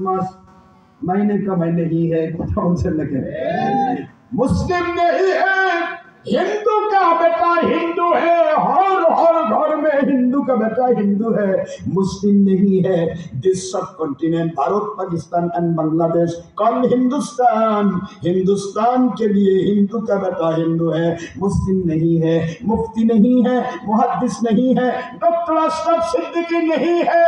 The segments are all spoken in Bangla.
मास महीने कमाई नहीं है, कौन से लगे मुस्लिम नहीं है, हिंदू का बेटा हिंदू है, हर घर में हिंदू का बेटा हिंदू है, मुस्लिम नहीं है। दिस सब continent Bharat Pakistan and Bangladesh call Hindustan, Hindustan के लिए हिंदू का बेटा हिंदू है, मुस्लिम नहीं है। मुफ्ती नहीं है, मुहद्दिस नहीं है, डॉक्टर अशरफ सिद्दीकी नहीं है,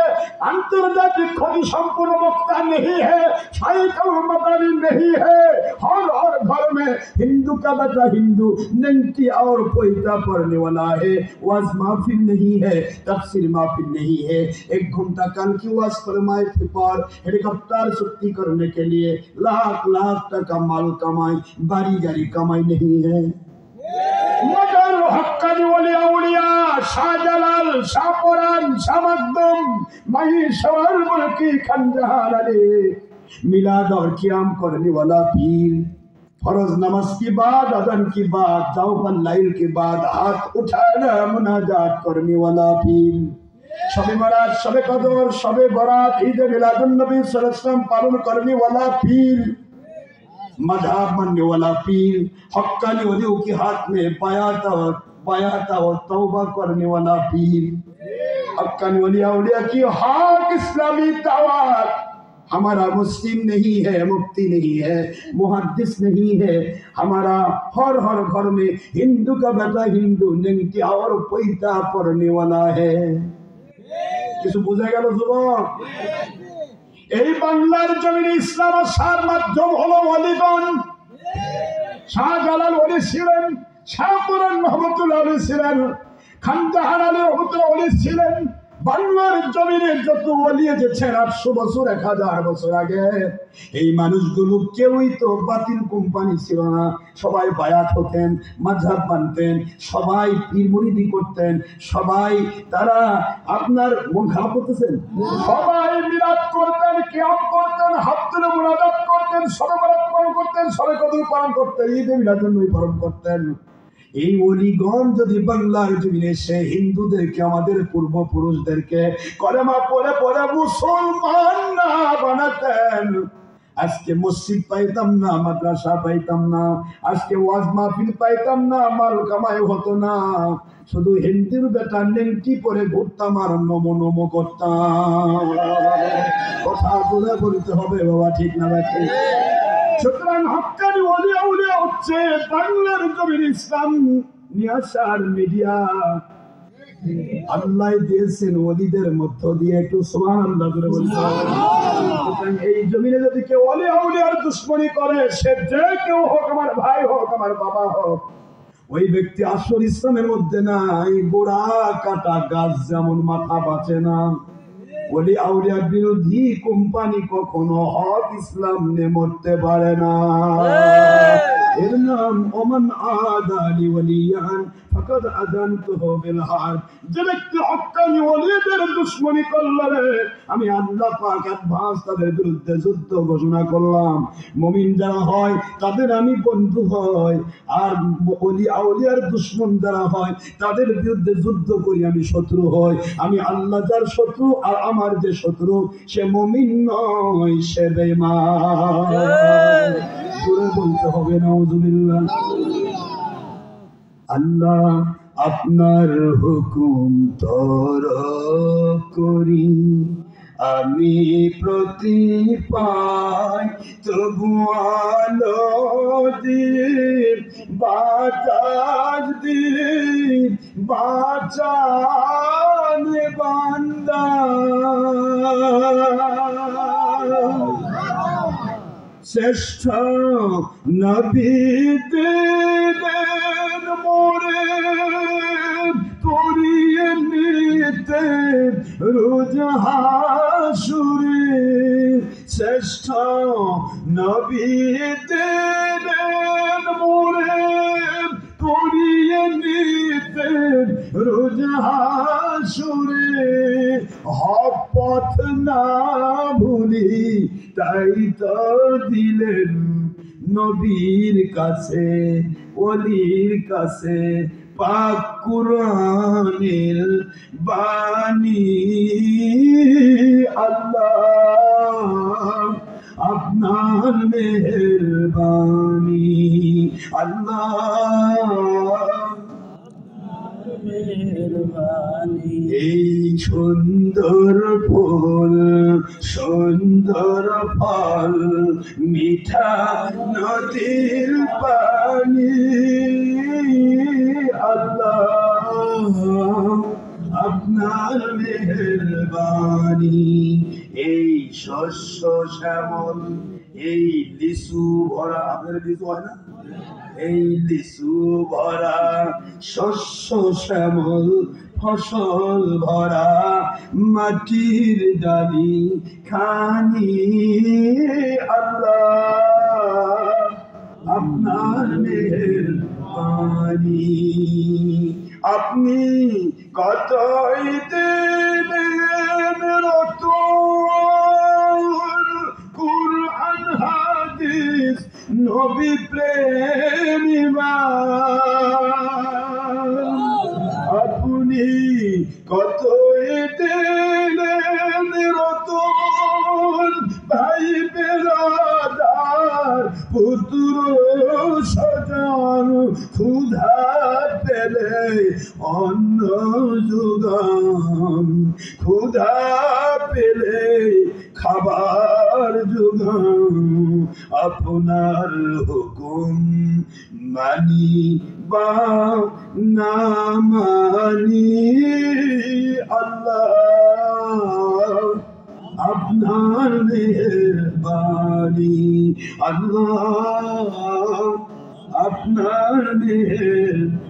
अंतर्जातिक खोजी संपूर्ण वक्ता नहीं है, शाइख अल-मदानी नहीं है। हर घर में हिंदू का बेटा हिंदू, नंकी और पोइता पढ़ने वाला है, वाज महफिल नहीं है, तफसीर महफिल नहीं है। 1 घंटा कान की वाज फरमाए थे पर हेलीकॉप्टर शक्ति करने के लिए लाख लाख टका माल कमाई, बारी गाड़ी कमाई नहीं है। मगर हक्कानी वली औलिया शाहजलाल, शाहपुरान, शाह मखदूम, महेश्वर मुल्की, खंजहार अली, मिलाद और क़याम करने वाला पीर, फरोज नमाज की बाद, अज़ान की बाद, जाऊफल लाइल के बाद हाथ उठाना मुनाजात करने वाला पीर, शबे बरात, शबे कदर, शबे बरात, ईद मिलादुन नबी सल्लल्लाहु अलैहि वसल्लम पालन करने वाला पीर, मजहब मानने वाला पीर, हक्कानी वलियों के हाथ में बायात और तौबा करने वाला पीर, हक्कानी औलिया की हक इस्लामी दावत। हमारा मुस्लिम नहीं है, मुफ्ती नहीं है, मुहद्दिस नहीं है, हमारा हर घर में हिंदू का बेटा हिंदू, नंकी और पोइता पढ़ने वाला है। किसी बुझा गया যুবক? এই বাংলার জমিনে ইসলাম আসার মাধ্যম হলো ওলিগণ। শাহজালাল ওলি ছিলেন, শাহপুরান রহমতুল্লাহ ওলি ছিলেন, খানজাহান আলী রহমতুল্লাহ ওলি ছিলেন। বাংলার জমিনে যত ওলি এসেছেন 800 বছর 1000 বছর আগে, এই মানুষগুলো কেউই তো বাতিল কোম্পানি ছিল না। সবাই বায়াত হতেন, মাযহাব মানতেন, সবাই পীর মুরিদি করতেন, সবাই তারা আপনার মন খারাপ করতেছেন, সবাই মিলাদ করতেন, কিয়াম করতেন, হাত তুলে মুনাজাত করতেন, শবে বরাত পালন করতেন, শবে কদর পালন করতেন, ঈদে মিলাদুন নবী পালন করতেন। এই ওলিগণ যদি বাংলার জমিনে এসে হিন্দুদেরকে, আমাদের পূর্বপুরুষদেরকে কলেমা পড়ে পড়ে মুসলমান না বানাতেন, আজকে মসজিদ পাইতাম না, মাদ্রাসা পাইতাম না, আজকে ওয়াজ মাহফিল পাইতাম না, মাল কামাই হতো না, শুধু হিন্দুর বেটা নেংটি পরে ঘুরতাম আর নমো নমো করতাম। কথা বলে বলতে হবে বাবা, ঠিক না রাখে? সুতরাং হক্কানি ওলি আউলিয়া হচ্ছে বাংলার জমিনে ইসলাম নিয়ে আসার মিডিয়া। আল্লাহ দিয়েছেন ওলিদের মধ্য দিয়ে, একটু সুবহানাল্লাহ করে বলতে হবে। এই জমিনে যদি কেউ ওলি আউলিয়ার দুশমনি করে, সে যে কেউ হোক, আমার ভাই হোক, আমার বাবা হোক, ওই ব্যক্তি আসল ইসলামের মধ্যে নাই। গোড়া কাটা গাছ যেমন মাথা বাঁচে না, ওলি আউলিয়া বিরোধী কোম্পানি কখনো হক ইসলাম নিয়ে মরতে পারে না। এর নাম ওমান আদালি ওলিয়ান ফাকাদ আযানতুহু বিল হারব। যে ব্যক্তি হক্কানি ওলিদের দুশমনি করলে, আমি আল্লাহ পাক অ্যাডভান্স তাদের বিরুদ্ধে যুদ্ধ ঘোষণা করলাম। মুমিন যারা হয় তাদের আমি বন্ধু হয়, আর ওলি আউলিয়ার দুশমন যারা হয় তাদের বিরুদ্ধে যুদ্ধ করি, আমি শত্রু হই। আমি আল্লাহ যার শত্রু আর আমার যে শত্রু, সে মুমিন নয়, সে বেঈমান। জোরে বলতে হবে নাউযুবিল্লাহ। আল্লাহ আপনার হুকুম তরক করি, আমি প্রতি পাই তবু আলো দিন, বাতাস দিন, বাঁচান বান্দা। শ্রেষ্ঠ নবীদের মোরে করিয়ে নিতে রোজ হাসুরে, শ্রেষ্ঠ নবীদের মোরে করিয়ে নিতে রোজ হাসুরে। হক পথ না ভুলি তাই তো দিলেন নবীর কাছে, ওলির কাছে পাক কুরআনের বাণী। আল্লাহ মেহেরবানি আল্লাহ এই সুন্দর ফুল সুন্দর ফল মিঠা নদীর পানি আল্লাহ আপনার মেহেরবানি এই শস্য শ্যামল এই লিচু ভরা আপনার লিচু হয় না এই লিচু ভরা শস্য শ্যামল ফসল ভরা মাটির ডালি খানি আল্লাহ আপনার মেহেরবানি আপনি কতই দিলেন রতন কুরআন হাদিস নবী প্রেম ঈমান আপনি কতই দিলেন রতন ভাই বেরাদার পুত্র সজন ক্ষুধা পেলে অন্ন যোগান ক্ষুধা পেলে খাবার যোগান আপনার হুকুম মানি বা না মানি আল্লাহ আপনার মেহেরবানি আল্লাহ আপনার মেহেরবানি